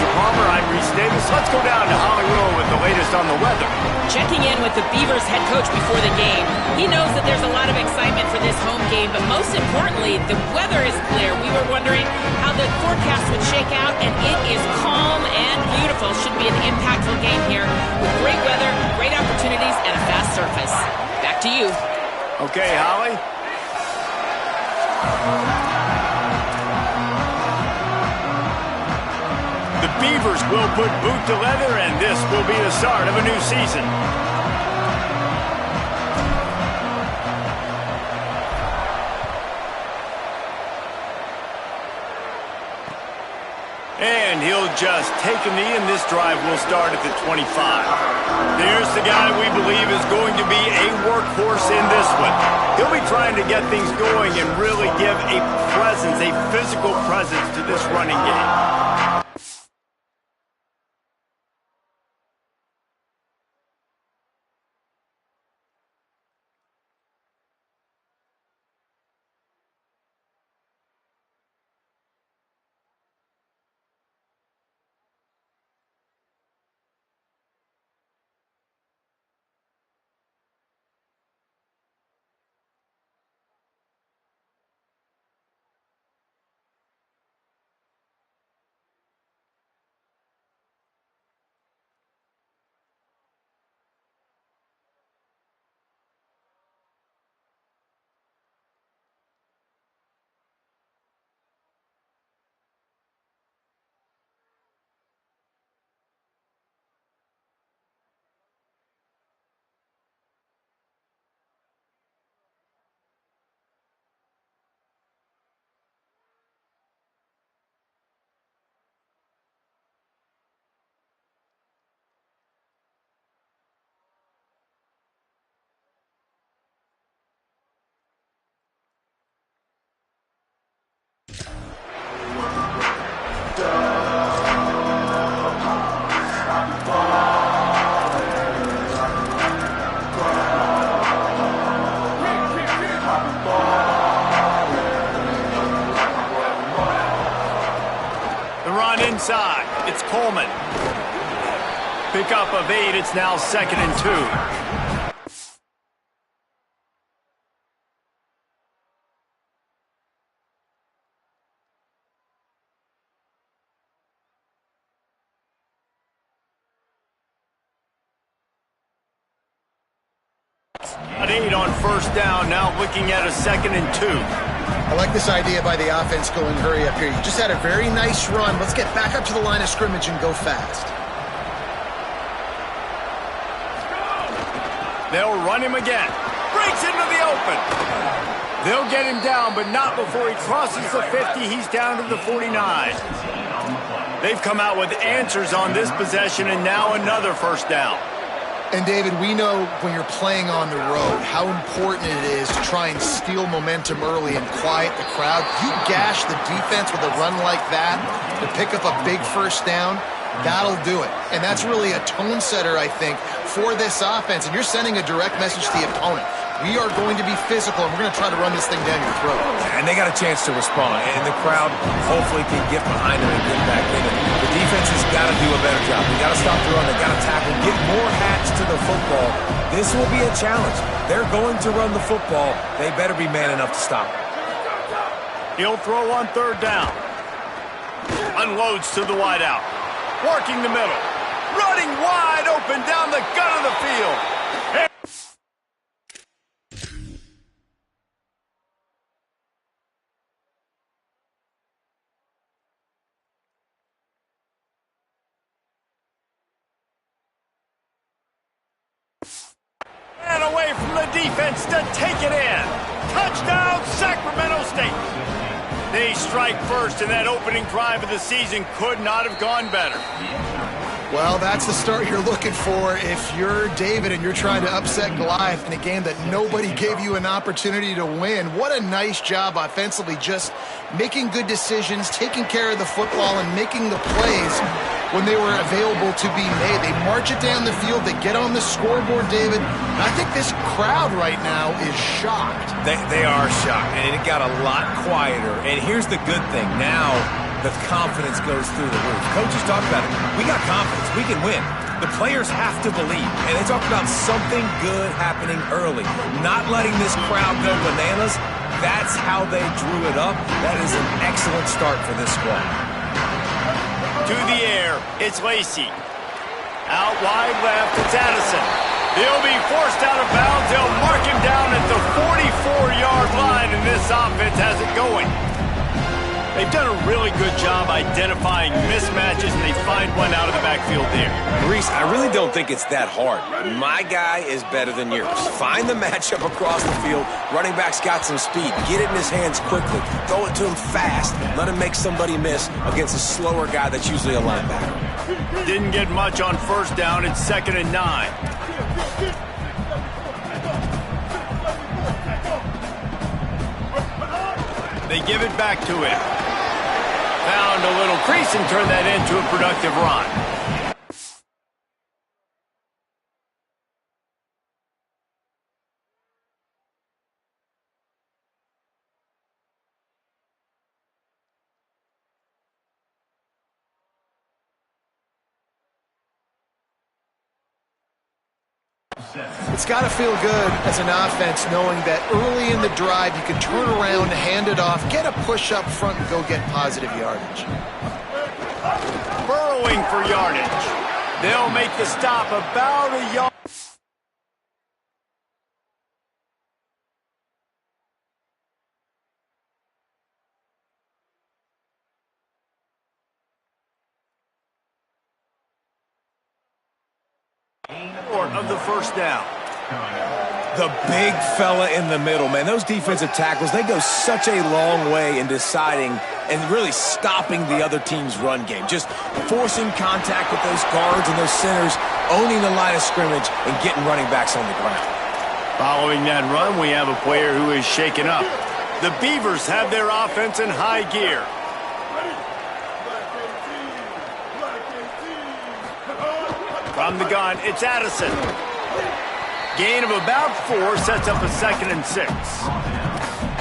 Mr. Palmer. I'm Reese Davis. Let's go down to Hollywood with the latest on the weather. Checking in with the Beavers head coach before the game. He knows that there's a lot of excitement for this home game, but most importantly, the weather is clear. We were wondering how the forecast would shake out, and it is calm and beautiful. Should be an impactful game here with great weather, great opportunities, and a fast surface. Back to you. Okay, Holly. The Beavers will put boot to leather, and this will be the start of a new season. And he'll just take a knee, and this drive will start at the 25. There's the guy we believe is going to be a workhorse in this one. He'll be trying to get things going and really give a presence, a physical presence to this running game. Inside, it's Coleman. Pickup of 8, it's now 2nd and 2. At 8 on 1st down, now looking at a 2nd and 2. I like this idea by the offense going hurry up here. You just had a very nice run. Let's get back up to the line of scrimmage and go fast. They'll run him again. Breaks into the open. They'll get him down, but not before he crosses the 50. He's down to the 49. They've come out with answers on this possession, and now another 1st down. And, David, we know when you're playing on the road how important it is to try and steal momentum early and quiet the crowd. You gash the defense with a run like that to pick up a big 1st down, that'll do it. And that's really a tone setter, I think, for this offense. And you're sending a direct message to the opponent. We are going to be physical, and we're going to try to run this thing down your throat. And they got a chance to respond, and the crowd hopefully can get behind them and get back in it. The defense has got to do a better job. They got to stop the run. They got to tackle, get more hats to the football. This will be a challenge. They're going to run the football. They better be man enough to stop it. He'll throw on 3rd down. Unloads to the wideout. Working the middle. Running wide open down the gut of the field. And away from the defense to take it in. Touchdown, Sacramento State. They strike first, and that opening drive of the season could not have gone better. Well, that's the start you're looking for if you're David and you're trying to upset Goliath in a game that nobody gave you an opportunity to win. What a nice job offensively, just making good decisions, taking care of the football, and making the plays when they were available to be made. They march it down the field. They get on the scoreboard, David. And I think this crowd right now is shocked. They are shocked, and it got a lot quieter. And here's the good thing. Now the confidence goes through the roof. Coaches talk about it. We got confidence. We can win. The players have to believe. And they talk about something good happening early. Not letting this crowd go bananas. That's how they drew it up. That is an excellent start for this squad. To the air, it's Lacey. Out wide left, it's Addison. He'll be forced out of bounds. They'll mark him down at the 44-yard line, and this offense has it going. They've done a really good job identifying mismatches, and they find one out of the backfield there. Reese, I really don't think it's that hard. My guy is better than yours. Find the matchup across the field. Running back's got some speed. Get it in his hands quickly. Throw it to him fast. Let him make somebody miss against a slower guy that's usually a linebacker. Didn't get much on first down. It's 2nd and 9. They give it back to him. Found a little crease and turned that into a productive run. It's got to feel good as an offense knowing that early in the drive you can turn around, hand it off, get a push up front, and go get positive yardage. Burrowing for yardage. They'll make the stop about a yard. Of the first down. The big fella in the middle, man. Those defensive tackles, they go such a long way in deciding and really stopping the other team's run game. Just forcing contact with those guards and those centers, owning the line of scrimmage, and getting running backs on the ground. Following that run, we have a player who is shaken up. The Beavers have their offense in high gear. From the gun, it's Addison. Gain of about 4 sets up a 2nd and 6.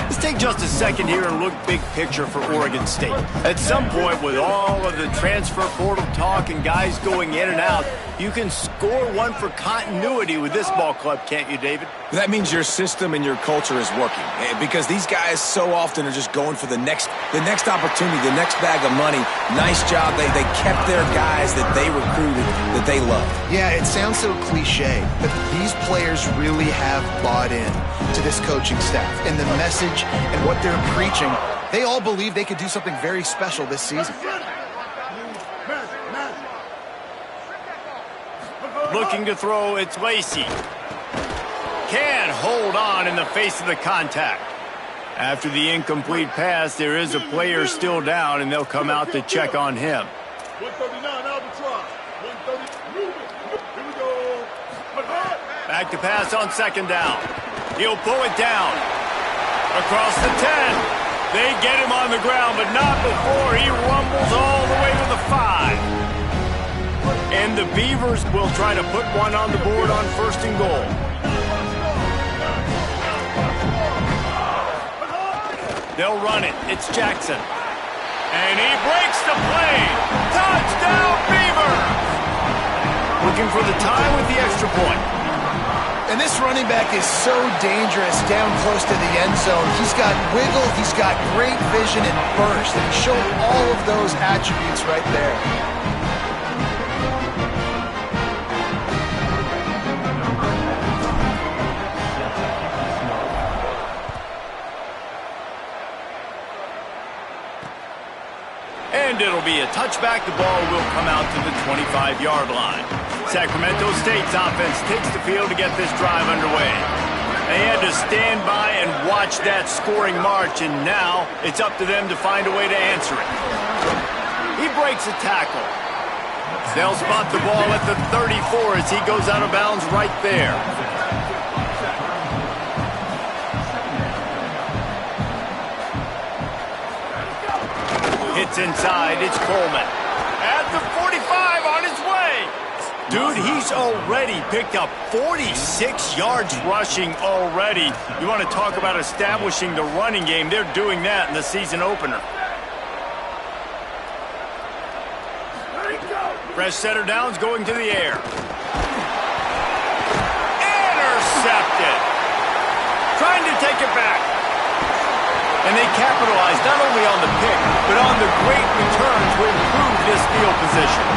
Let's take just a second here and look big picture for Oregon State. At some point, with all of the transfer portal talk and guys going in and out, you can score one for continuity with this ball club, can't you, David? That means your system and your culture is working, because these guys so often are just going for the next opportunity, the next bag of money. Nice job. They kept their guys that they recruited, that they love. Yeah, it sounds so cliche, but these players really have bought in to this coaching staff and the message and what they're preaching. They all believe they could do something very special this season. Looking to throw, it's Lacey. Can't hold on in the face of the contact. After the incomplete pass, there is a player still down, and they'll come out to check on him. 139 Albatross. 130. Here we go. Back to pass on 2nd down. He'll pull it down. Across the 10. They get him on the ground, but not before he rumbles all the way to the 5. And the Beavers will try to put one on the board on 1st and goal. They'll run it. It's Jackson. And he breaks the play. Touchdown, Beavers! Looking for the tie with the extra point. And this running back is so dangerous down close to the end zone. He's got wiggle, he's got great vision and burst. And he showed all of those attributes right there. And it'll be a touchback. The ball will come out to the 25-yard line. Sacramento State's offense takes the field to get this drive underway. They had to stand by and watch that scoring march, and now it's up to them to find a way to answer it. He breaks a tackle. They'll spot the ball at the 34 as he goes out of bounds right there. Hits inside, it's Coleman. At the 45, Dude, he's already picked up 46 yards rushing already. You want to talk about establishing the running game. They're doing that in the season opener. Fresh setter downs going to the air. Intercepted. Trying to take it back. And they capitalize not only on the pick, but on the great return to improve this field position.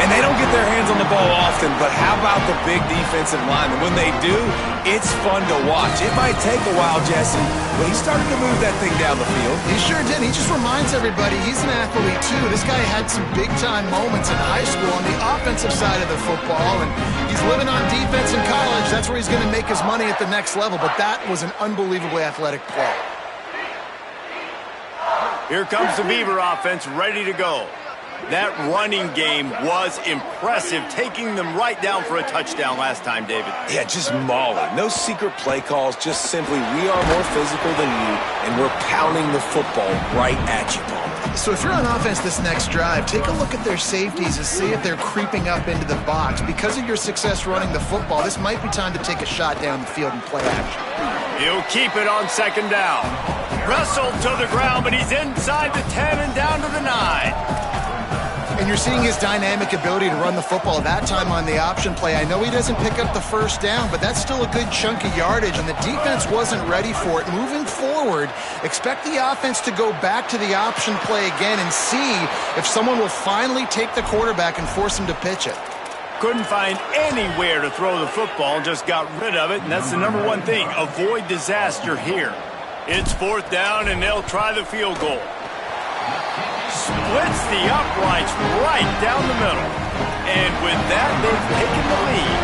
And they don't get their hands on the ball often, but how about the big defensive linemen? When they do, it's fun to watch. It might take a while, Jesse, but he started to move that thing down the field. He sure did. He just reminds everybody he's an athlete, too. This guy had some big-time moments in high school on the offensive side of the football, and he's living on defense in college. That's where he's going to make his money at the next level, but that was an unbelievably athletic play. Here comes the Beaver offense ready to go. That running game was impressive, taking them right down for a touchdown last time, David. Yeah, just mauling. No secret play calls, just simply we are more physical than you, and we're pounding the football right at you, Paul. So if you're on offense this next drive, take a look at their safeties and see if they're creeping up into the box. Because of your success running the football, this might be time to take a shot down the field and play action. He'll keep it on second down. Wrestled to the ground, but he's inside the 10 and down to the 9. And you're seeing his dynamic ability to run the football that time on the option play. I know he doesn't pick up the first down, but that's still a good chunk of yardage, and the defense wasn't ready for it. Moving forward, expect the offense to go back to the option play again and see if someone will finally take the quarterback and force him to pitch it. Couldn't find anywhere to throw the football, just got rid of it, and that's the number one thing. Avoid disaster here. It's fourth down, and they'll try the field goal. Splits the uprights right down the middle. And with that, they've taken the lead.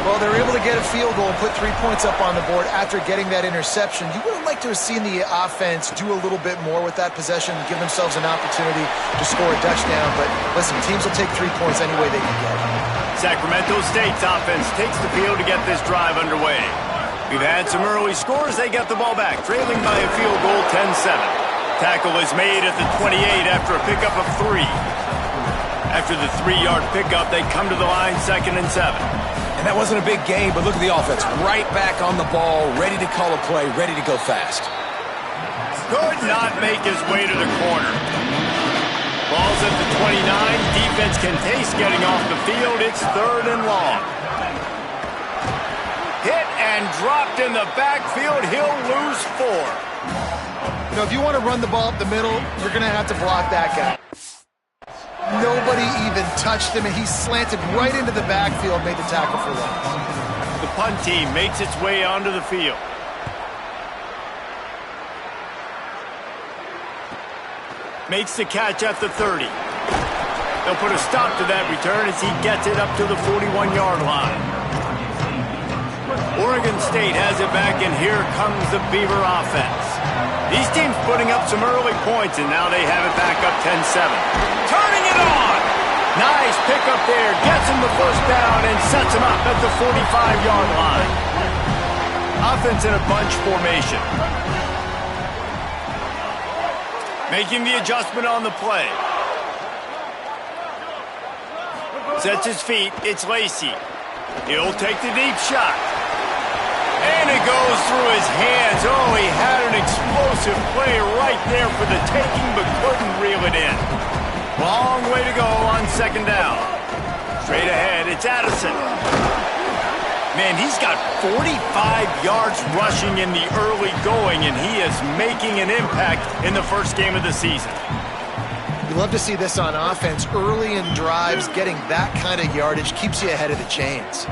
Well, they're able to get a field goal and put 3 points up on the board after getting that interception. You would have liked to have seen the offense do a little bit more with that possession, give themselves an opportunity to score a touchdown. But listen, teams will take 3 points any way they can get it. Sacramento State's offense takes the field to get this drive underway. We've had some early scores. They got the ball back, trailing by a field goal 10-7. Tackle is made at the 28 after a pickup of 3. After the 3-yard pickup, they come to the line 2nd and 7. And that wasn't a big gain, but look at the offense. Right back on the ball, ready to call a play, ready to go fast. Could not make his way to the corner. Ball's at the 29. Defense can taste getting off the field. It's 3rd and long. Hit and dropped in the backfield. He'll lose 4. You know, if you want to run the ball up the middle, you're going to have to block that guy. Nobody even touched him, and he slanted right into the backfield, made the tackle for loss. The punt team makes its way onto the field. Makes the catch at the 30. They'll put a stop to that return as he gets it up to the 41-yard line. Oregon State has it back, and here comes the Beaver offense. These teams putting up some early points, and now they have it back up 10-7. Turning it on! Nice pickup there. Gets him the first down and sets him up at the 45-yard line. Offense in a bunch formation. Making the adjustment on the play. Sets his feet. It's Lacey. He'll take the deep shot. And it goes through his hands. Oh, he had an explosive play right there for the taking, but couldn't reel it in. Long way to go on 2nd down. Straight ahead, it's Addison. Man, he's got 45 yards rushing in the early going, and he is making an impact in the first game of the season. You love to see this on offense. Early in drives, getting that kind of yardage keeps you ahead of the chains.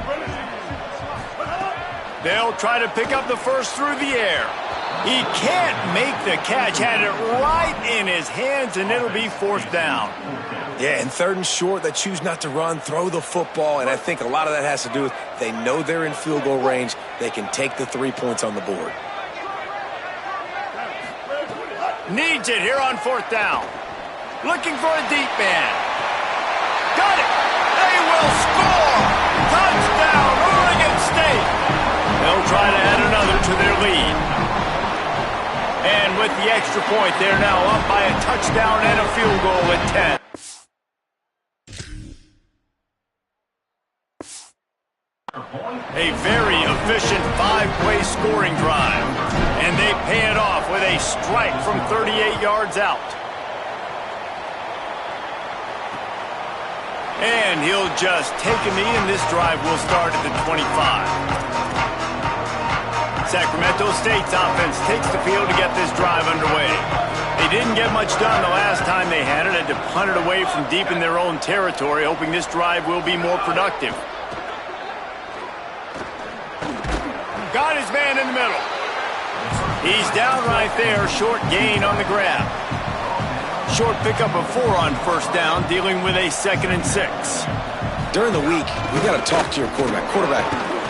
They'll try to pick up the first through the air. He can't make the catch. Had it right in his hands, and it'll be 4th down. Yeah, and 3rd and short, they choose not to run, throw the football, and I think a lot of that has to do with they know they're in field goal range. They can take the 3 points on the board. Needs it here on 4th down. Looking for a deep man. Got it. They will score. Touchdown, Oregon State. They'll try to add another to their lead. And with the extra point, they're now up by a touchdown and a field goal at 10. A very efficient 5-play scoring drive. And they pay it off with a strike from 38 yards out. And he'll just take a knee, and this drive will start at the 25. Sacramento State's offense takes the field to get this drive underway. They didn't get much done the last time they had it to punt it away from deep in their own territory, hoping this drive will be more productive. Got his man in the middle. He's down right there, short gain on the grab. Short pickup of 4 on first down, dealing with a 2nd and 6. During the week, you got to talk to your quarterback. Quarterback,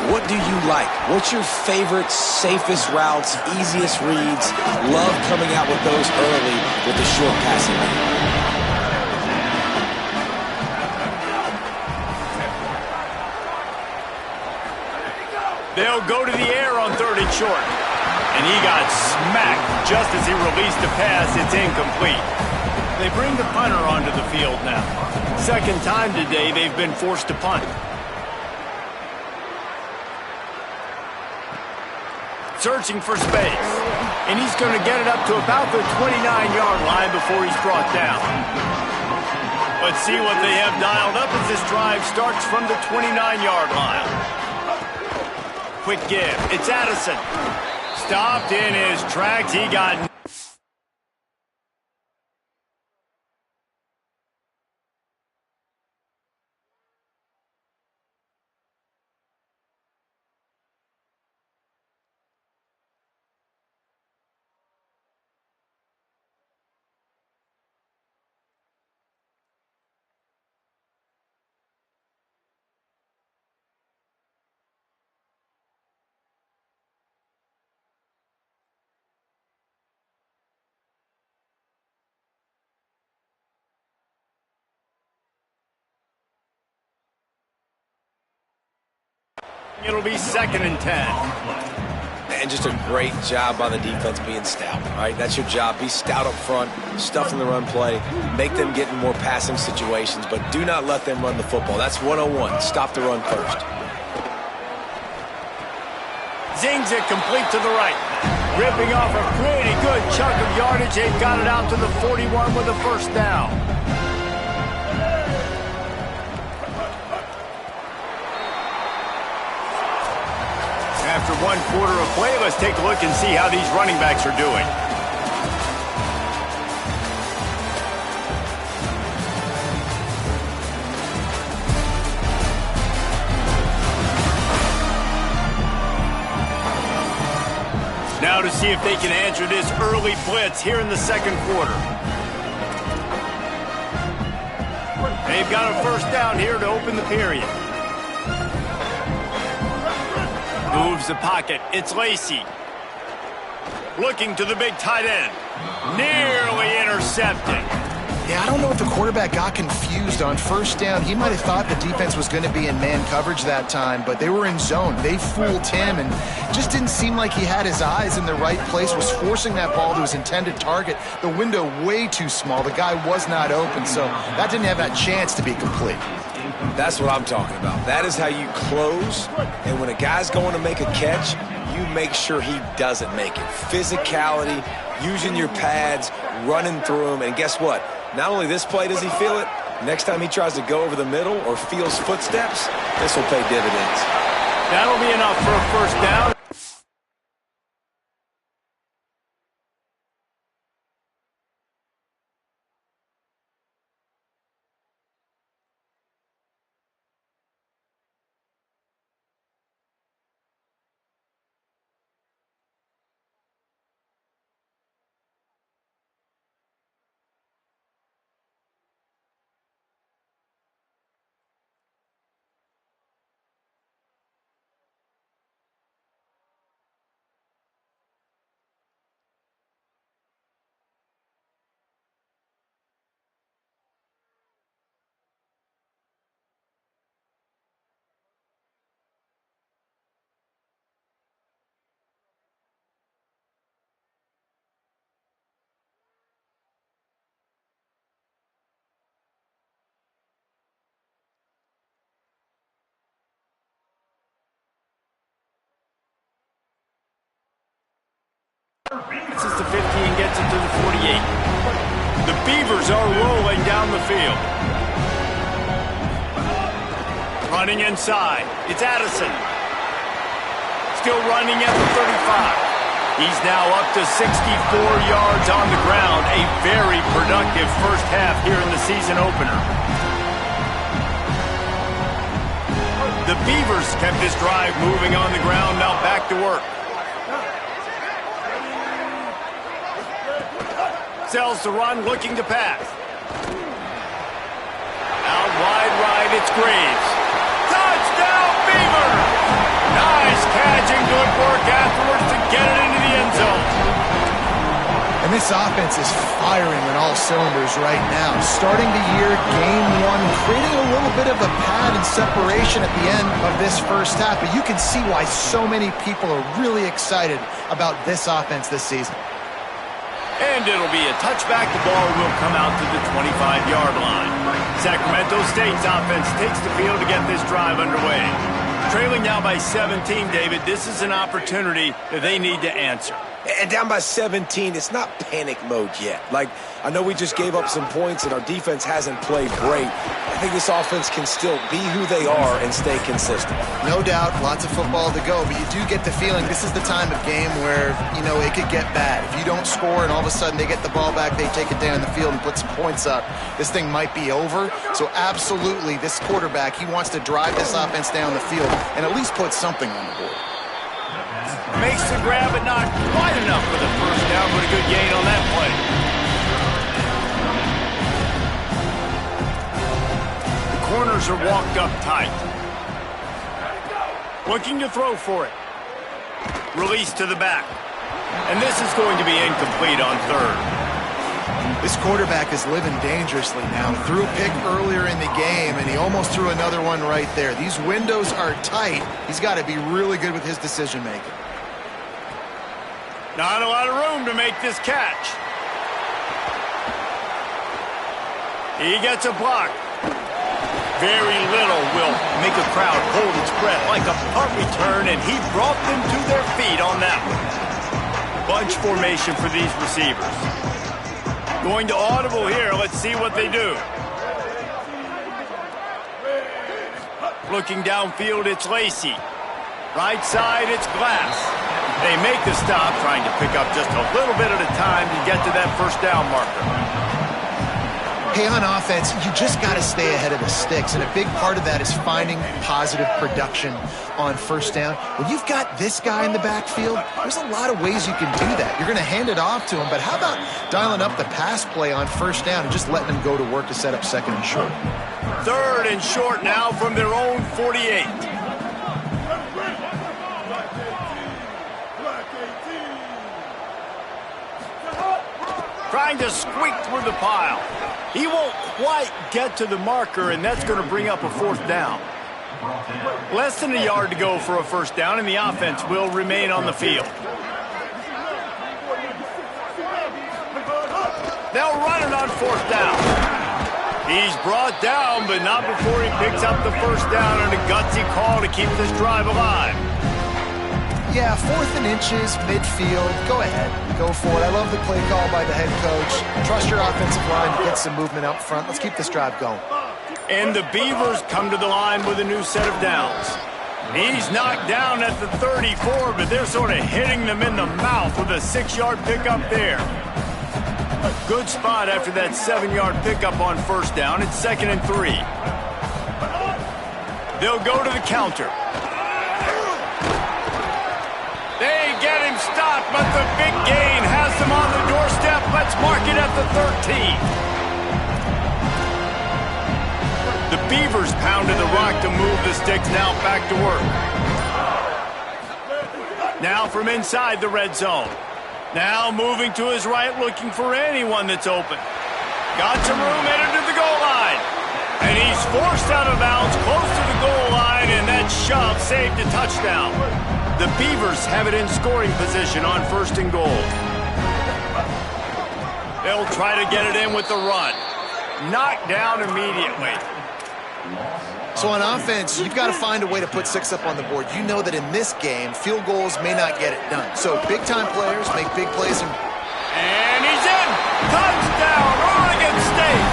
what do you like? What's your favorite, safest routes, easiest reads? Love coming out with those early with the short passing game. They'll go to the air on 3rd and short. And he got smacked just as he released the pass. It's incomplete. They bring the punter onto the field now. Second time today they've been forced to punt. Searching for space. And he's going to get it up to about the 29-yard line before he's brought down. Let's see what they have dialed up as this drive starts from the 29-yard line. Quick give. It's Addison. Stopped in his tracks. He got... It'll be 2nd and 10. And just a great job by the defense being stout, all right? That's your job. Be stout up front, stuff in the run play, make them get in more passing situations, but do not let them run the football. That's 101. Stop the run first. Zings it complete to the right. Ripping off a pretty good chunk of yardage. They've got it out to the 41 with a first down. After 1 quarter of play, let's take a look and see how these running backs are doing. Now to see if they can answer this early blitz here in the 2nd quarter. They've got a first down here to open the period. Moves the pocket. It's Lacey. Looking to the big tight end. Nearly intercepted. Yeah, I don't know if the quarterback got confused on first down. He might have thought the defense was going to be in man coverage that time, but they were in zone. They fooled him and just didn't seem like he had his eyes in the right place, was forcing that ball to his intended target. The window way too small. The guy was not open, so that didn't have that chance to be complete. That's what I'm talking about. That is how you close, and when a guy's going to make a catch, you make sure he doesn't make it. Physicality, using your pads, running through him, and guess what? Not only this play does he feel it, next time he tries to go over the middle or feels footsteps, this will pay dividends. That'll be enough for a first down. gets it to the 48. The Beavers are rolling down the field. Running inside. It's Addison. Still running at the 35. He's now up to 64 yards on the ground. A very productive first half here in the season opener. The Beavers kept this drive moving on the ground. Now back to work. Sells the run, looking to pass. Out wide right, it's Graves. Touchdown, Beavers! Nice catch and good work afterwards to get it into the end zone. And this offense is firing on all cylinders right now. Starting the year, game one, creating a little bit of a pad and separation at the end of this first half. But you can see why so many people are really excited about this offense this season. And it'll be a touchback. The ball will come out to the 25-yard line. Sacramento State's offense takes the field to get this drive underway. Trailing now by 17, David, this is an opportunity that they need to answer. And down by 17, it's not panic mode yet. Like, I know we just gave up some points and our defense hasn't played great. I think this offense can still be who they are and stay consistent. No doubt, lots of football to go, but you do get the feeling this is the time of game where, you know, it could get bad. If you don't score and all of a sudden they get the ball back, they take it down the field and put some points up, this thing might be over. So absolutely, this quarterback, he wants to drive this offense down the field and at least put something on the board. Makes the grab, but not quite enough for the first down, but a good gain on that play. The corners are walked up tight. Looking to throw for it. Release to the back. And this is going to be incomplete on third. This quarterback is living dangerously now. Threw a pick earlier in the game, and he almost threw another one right there. These windows are tight. He's got to be really good with his decision-making. Not a lot of room to make this catch. He gets a block. Very little will make a crowd hold its breath like a punt return, and he brought them to their feet on that one. Bunch formation for these receivers. Going to audible here. Let's see what they do. Looking downfield, it's Lacey. Right side, it's Glass. They make the stop, trying to pick up just a little bit at a time to get to that first down marker. Hey, on offense, you just got to stay ahead of the sticks, and a big part of that is finding positive production on first down. When you've got this guy in the backfield, there's a lot of ways you can do that. You're going to hand it off to him, but how about dialing up the pass play on first down and just letting him go to work to set up second and short? Third and short now from their own 48. Trying to squeak through the pile. He won't quite get to the marker, and that's going to bring up a fourth down. Less than a yard to go for a first down, and the offense will remain on the field. They'll run it on fourth down. He's brought down, but not before he picks up the first down, and a gutsy call to keep this drive alive. Yeah, 4th and inches, midfield. Go ahead. Go for it. I love the play call by the head coach. Trust your offensive line to get some movement up front. Let's keep this drive going. And the Beavers come to the line with a new set of downs. He's knocked down at the 34, but they're sort of hitting them in the mouth with a 6-yard pickup there. Good spot after that 7-yard pickup on first down. It's 2nd and 3. They'll go to the counter. They get him stopped, but the big gain has them on the doorstep. Let's mark it at the 13. The Beavers pounded the rock to move the sticks. Now back to work. Now from inside the red zone. Now moving to his right, looking for anyone that's open. Got some room, headed to the goal line. And he's forced out of bounds close to the goal line, and that shove saved a touchdown. The Beavers have it in scoring position on 1st and goal. They'll try to get it in with the run. Knocked down immediately. So on offense, you've got to find a way to put 6 up on the board. You know that in this game, field goals may not get it done. So big-time players make big plays. And Touchdown, Oregon State!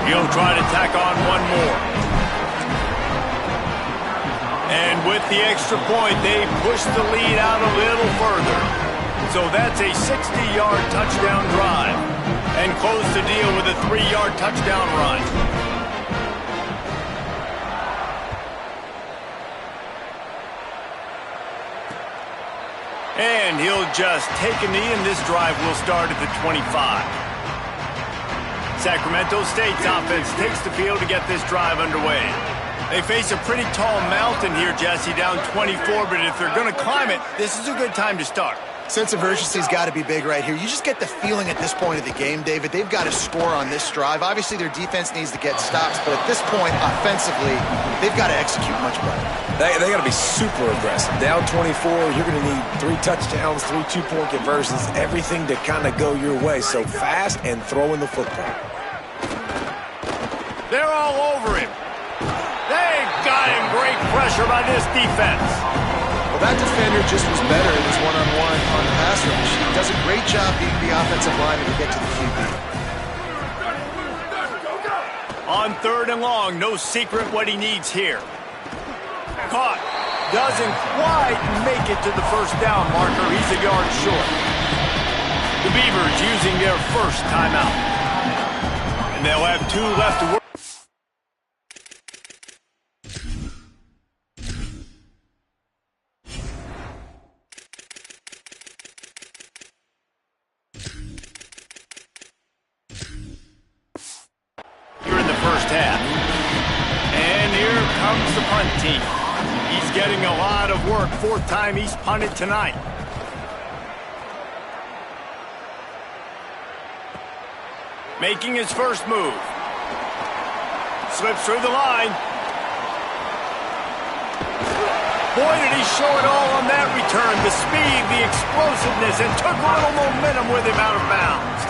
He'll try to tack on one more. And with the extra point, they push the lead out a little further. So that's a 60-yard touchdown drive. And close the deal with a 3-yard touchdown run. And he'll just take a knee, and this drive will start at the 25. Sacramento State's offense takes the field to get this drive underway. They face a pretty tall mountain here, Jesse, down 24, but if they're going to climb it, this is a good time to start. Sense of urgency's got to be big right here. You just get the feeling at this point of the game, David, they've got to score on this drive. Obviously, their defense needs to get stops, but at this point, offensively, they've got to execute much better. They got to be super aggressive. Down 24, you're going to need 3 touchdowns, 3 two-point conversions, everything to kind of go your way. So fast and throwing the football. They're all over him. They got him. Great pressure by this defense. Well, that defender just was better in his one-on-one on the pass rush. He does a great job being the offensive lineman to get to the QB. On 3rd and long, no secret what he needs here. Caught. Doesn't quite make it to the first down marker. He's a yard short. The Beavers using their first timeout. And they'll have 2 left to work. The punt team. He's getting a lot of work. 4th time he's punted tonight. Making his first move. Slips through the line. Boy, did he show it all on that return. The speed, the explosiveness, and took a little momentum with him out of bounds.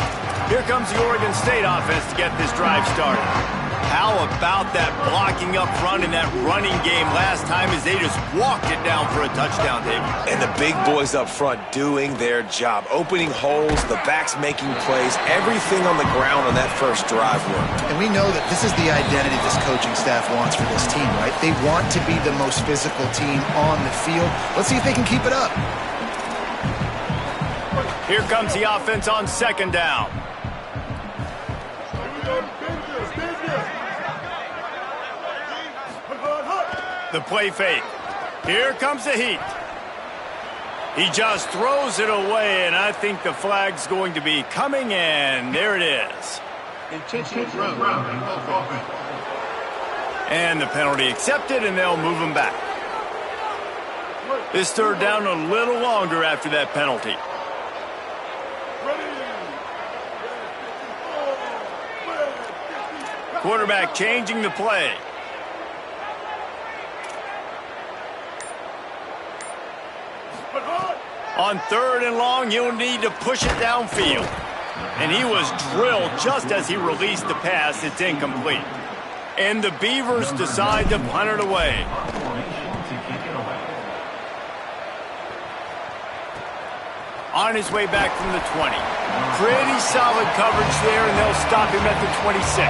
Here comes the Oregon State offense to get this drive started. How about that blocking up front in that running game last time as they just walked it down for a touchdown, David? And the big boys up front doing their job. Opening holes, the backs making plays, everything on the ground on that first drive worked. And we know that this is the identity this coaching staff wants for this team, right? They want to be the most physical team on the field. Let's see if they can keep it up. Here comes the offense on 2nd down. The play fake. Here comes the heat. He just throws it away, and I think the flag's going to be coming, and there it is. And the penalty accepted, and they'll move him back. This 3rd down a little longer after that penalty. Quarterback changing the play. On 3rd and long, he'll need to push it downfield. And he was drilled just as he released the pass. It's incomplete. And the Beavers decide to punt it away. On his way back from the 20. Pretty solid coverage there, and they'll stop him at the 26.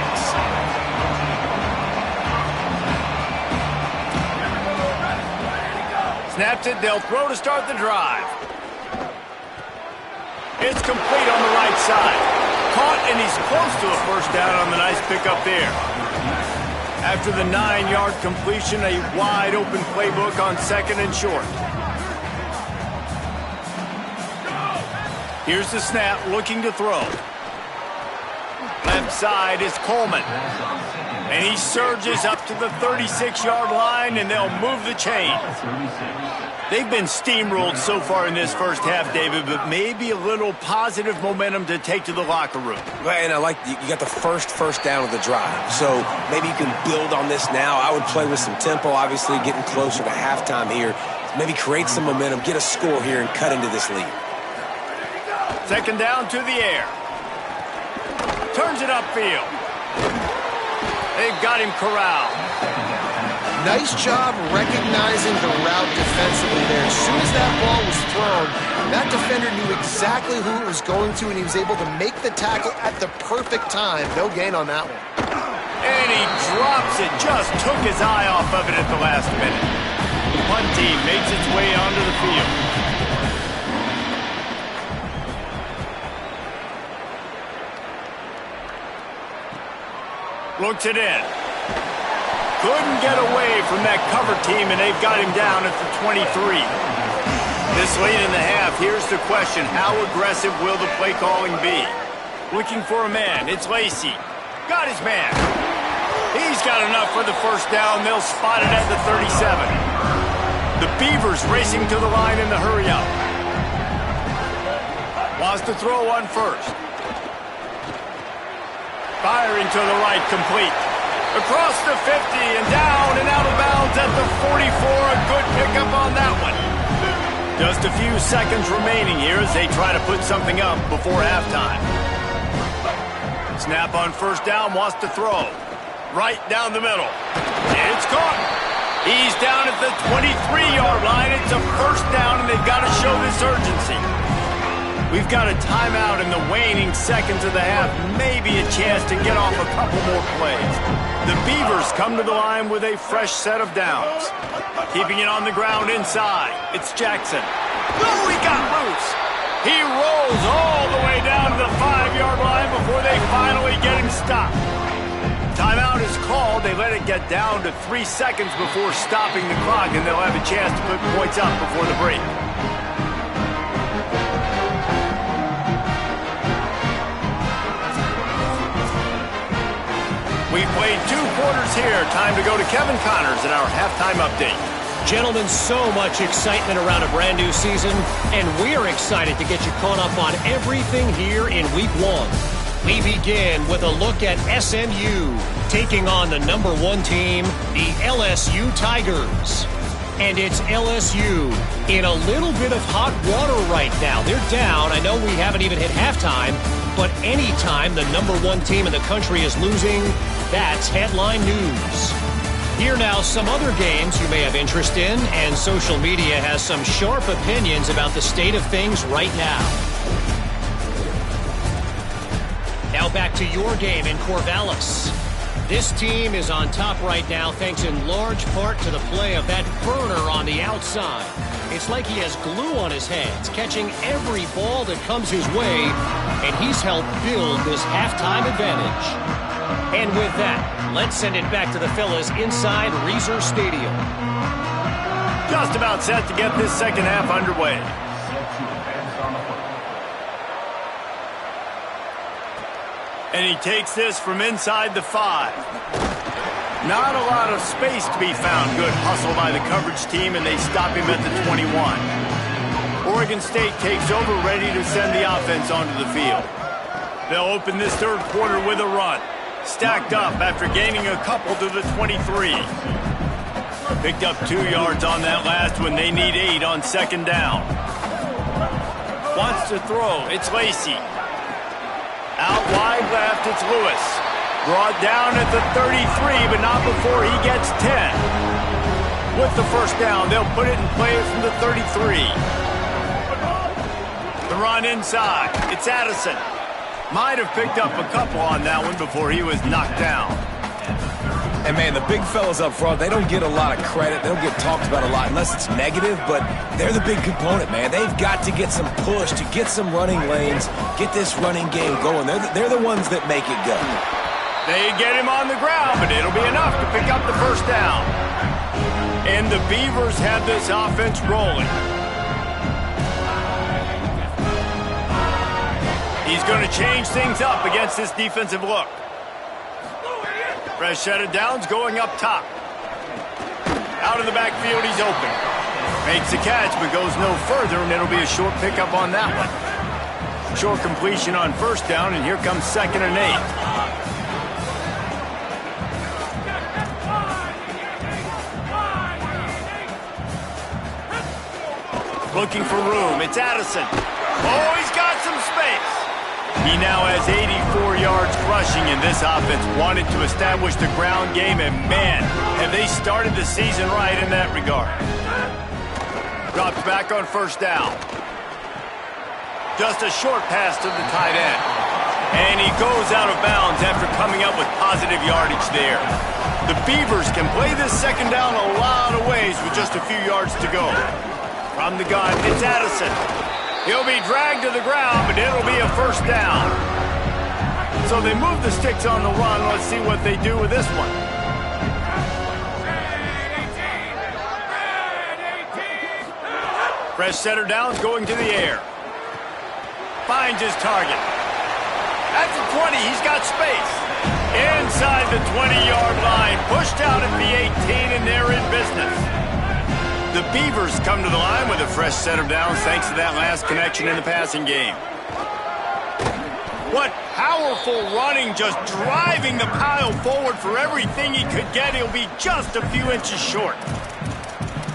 Snaps it, they'll throw to start the drive. It's complete on the right side. Caught, and he's close to a first down on the nice pickup there. After the 9-yard completion, a wide-open playbook on 2nd and short. Here's the snap, looking to throw. Left side is Coleman. And he surges up to the 36-yard line, and they'll move the chain. They've been steamrolled so far in this first half, David, but maybe a little positive momentum to take to the locker room. And I like you got the first down of the drive. So maybe you can build on this now. I would play with some tempo, obviously getting closer to halftime here. Maybe create some momentum, get a score here, and cut into this lead. 2nd down to the air. Turns it upfield. They've got him corralled. Nice job recognizing the route defensively there. As soon as that ball was thrown, that defender knew exactly who it was going to, and he was able to make the tackle at the perfect time. No gain on that one. And he drops it. Just took his eye off of it at the last minute. The punt team makes its way onto the field. Looks it in. Couldn't get away from that cover team, and they've got him down at the 23. This late in the half, here's the question. How aggressive will the play calling be? Looking for a man. It's Lacey. Got his man. He's got enough for the first down. They'll spot it at the 37. The Beavers racing to the line in the hurry-up. Wants to throw on first. Firing to the right, complete. Across the 50 and down and out of bounds at the 44. A good pickup on that one. Just a few seconds remaining here as they try to put something up before halftime. Snap on first down, wants to throw. Right down the middle. It's caught. He's down at the 23-yard line. It's a first down, and they've got to show this urgency. We've got a timeout in the waning seconds of the half. Maybe a chance to get off a couple more plays. The Beavers come to the line with a fresh set of downs. Keeping it on the ground inside. It's Jackson. Oh, he got loose. He rolls all the way down to the 5-yard line before they finally get him stopped. Timeout is called. They let it get down to 3 seconds before stopping the clock, and they'll have a chance to put points up before the break. We've played 2 quarters here. Time to go to Kevin Connors in our halftime update. Gentlemen, so much excitement around a brand new season, and we're excited to get you caught up on everything here in Week 1. We begin with a look at SMU taking on the #1 team, the LSU Tigers. And it's LSU in a little bit of hot water right now. They're down. I know we haven't even hit halftime, but anytime the #1 team in the country is losing, that's headline news. Here now, some other games you may have interest in, and social media has some sharp opinions about the state of things right now. Now back to your game in Corvallis. This team is on top right now thanks in large part to the play of that burner on the outside. It's like he has glue on his hands, catching every ball that comes his way, and he's helped build this halftime advantage. And with that, let's send it back to the fellas inside Reser Stadium. Just about set to get this second half underway. And he takes this from inside the 5. Not a lot of space to be found. Good hustle by the coverage team, and they stop him at the 21. Oregon State takes over, ready to send the offense onto the field. They'll open this third quarter with a run. Stacked up after gaining a couple to the 23. Picked up 2 yards on that last one. They need 8 on second down. Wants to throw. It's Lacey. Out wide left, it's Lewis. Brought down at the 33, but not before he gets 10. With the first down, they'll put it in play from the 33. The run inside. It's Addison. Might have picked up a couple on that one before he was knocked down. And, man, the big fellas up front, they don't get a lot of credit. They don't get talked about a lot unless it's negative, but they're the big component, man. They've got to get some push to get some running lanes, get this running game going. They're the ones that make it go. They get him on the ground, but it'll be enough to pick up the first down. And the Beavers have this offense rolling. He's going to change things up against this defensive look. Fresh set of downs going up top. Out of the backfield, he's open. Makes a catch, but goes no further, and it'll be a short pickup on that one. Short completion on first down, and here comes 2nd and 8. Looking for room. It's Addison. Oh, he's got some space. He He now has 84 yards rushing, and this offense wanted to establish the ground game, and man, have they started the season right in that regard. Drops back on first down. Just a short pass to the tight end. And he goes out of bounds after coming up with positive yardage there. The Beavers can play this second down a lot of ways with just a few yards to go. From the gun, it's Addison. He'll be dragged to the ground, but it'll be a first down. So they move the sticks on the run. Let's see what they do with this one. Fresh setter downs going to the air. Finds his target. At the 20, he's got space. Inside the 20-yard line. Pushed out at the 18, and they're in business. The Beavers come to the line with a fresh set of downs thanks to that last connection in the passing game. What powerful running, just driving the pile forward for everything he could get. He'll be just a few inches short.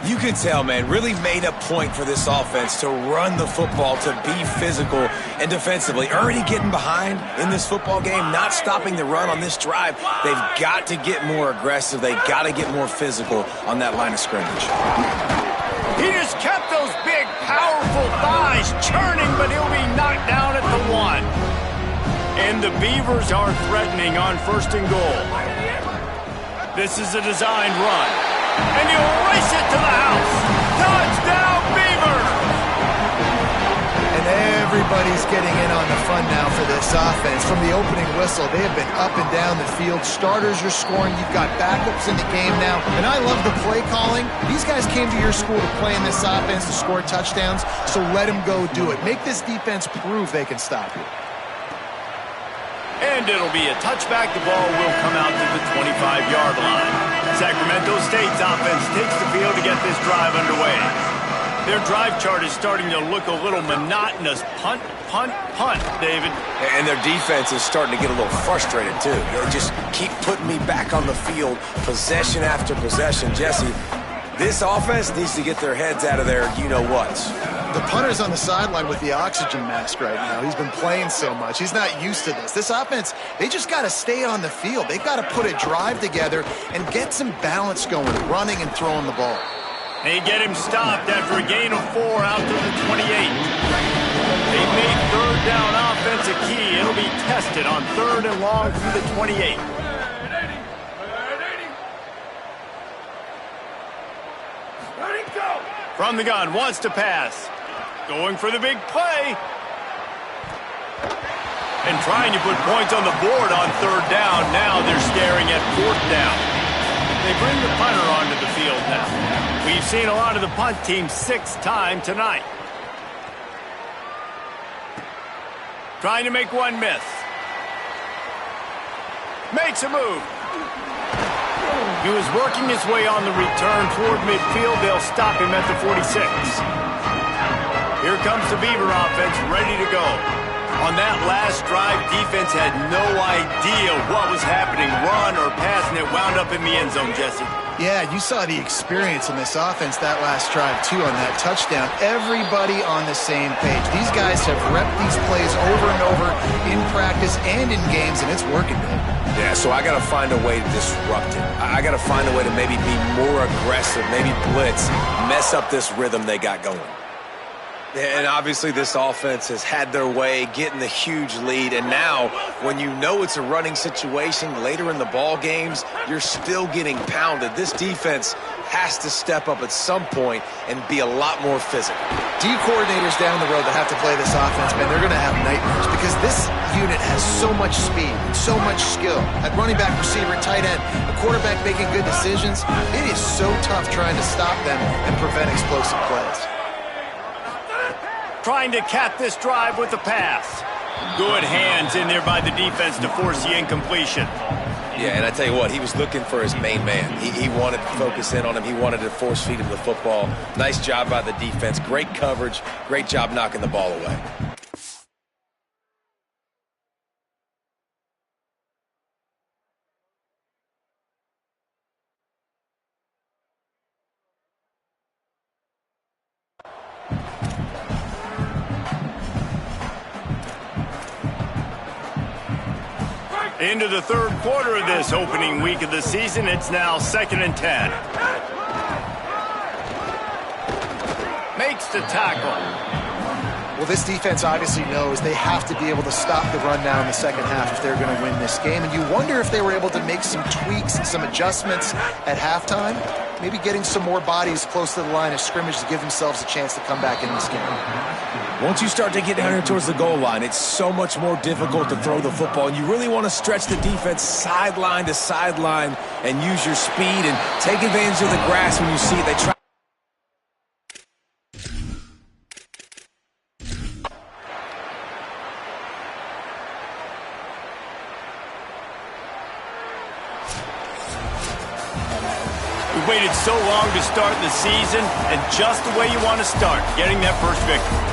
You can tell, man, really made a point for this offense to run the football, to be physical and defensively. Already getting behind in this football game, not stopping the run on this drive. They've got to get more aggressive. They've got to get more physical on that line of scrimmage. He just kept those big, powerful thighs churning, but he'll be knocked down at the 1. And the Beavers are threatening on first and goal. This is a designed run. And he'll race it to the house. Touchdown, Beavers! And everybody's getting in on the fun now for this offense. From the opening whistle, they have been up and down the field. Starters are scoring. You've got backups in the game now. And I love the play calling. These guys came to your school to play in this offense to score touchdowns, so let them go do it. Make this defense prove they can stop you. And it'll be a touchback. The ball will come out to the 25-yard line. Sacramento State's offense takes the field to get this drive underway. Their drive chart is starting to look a little monotonous. Punt, punt, punt, David. And their defense is starting to get a little frustrated, too. They just keep putting me back on the field, possession after possession. Jesse, this offense needs to get their heads out of their you-know-whats. The punter's on the sideline with the oxygen mask right now. He's been playing so much. He's not used to this. This offense, they just got to stay on the field. They've got to put a drive together and get some balance going, running and throwing the ball. They get him stopped after a gain of 4 out to the 28. They've made third down offense a key. It'll be tested on 3rd and long from the 28. From the gun, wants to pass. Going for the big play. And trying to put points on the board on 3rd down. Now they're staring at 4th down. They bring the punter onto the field now. We've seen a lot of the punt team 6th time tonight. Trying to make one miss. Makes a move. He was working his way on the return toward midfield. They'll stop him at the 46. Here comes the Beaver offense, ready to go. On that last drive, defense had no idea what was happening, run or pass, and it wound up in the end zone, Jesse. Yeah, you saw the experience in this offense that last drive, too, on that touchdown. Everybody on the same page. These guys have repped these plays over and over in practice and in games, and it's working, man. Yeah, so I got to find a way to disrupt it. I got to find a way to maybe be more aggressive, maybe blitz, mess up this rhythm they got going. And obviously this offense has had their way, getting the huge lead. And now, when you know it's a running situation later in the ball games, you're still getting pounded. This defense has to step up at some point and be a lot more physical. D coordinators down the road that have to play this offense, man, they're going to have nightmares because this unit has so much speed and so much skill. At running back, receiver, tight end, a quarterback making good decisions, it is so tough trying to stop them and prevent explosive plays. Trying to cap this drive with the pass. Good hands in there by the defense to force the incompletion. Yeah, and I tell you what, he was looking for his main man. He wanted to focus in on him. He wanted to force feed him the football. Nice job by the defense. Great coverage. Great job knocking the ball away. Into the third quarter of this opening week of the season, it's now 2nd and 10. Makes the tackle. Well, this defense obviously knows they have to be able to stop the run now in the second half if they're going to win this game. And you wonder if they were able to make some tweaks, some adjustments at halftime, maybe getting some more bodies close to the line of scrimmage to give themselves a chance to come back in this game. Once you start to get down here towards the goal line, it's so much more difficult to throw the football. And you really want to stretch the defense sideline to sideline and use your speed and take advantage of the grass when you see it. They try. We waited so long to start the season, and just the way you want to start, getting that first victory.